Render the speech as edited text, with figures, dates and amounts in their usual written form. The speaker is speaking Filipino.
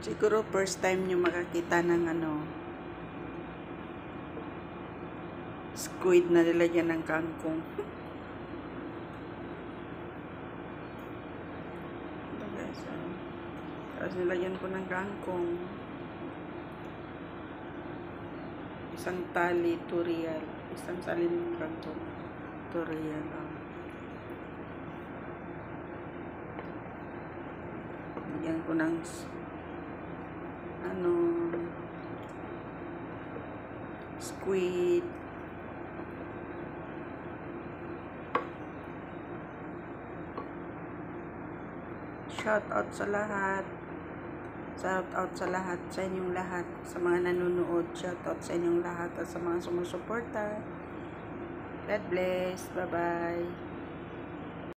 Siguro first time nyo makakita ng squid na nilagyan ng kangkong. Ito guys, tapos nilagyan ko ng kangkong. Isang tali, 2 real. Isang tali ng kangkong, 2 real. Lagyan ko ng squid. Shout out sa lahat. Shout out sa lahat, sa inyong lahat, sa mga nanonood. Shout out sa inyong lahat at sa mga sumusuporta. God bless. Bye-bye.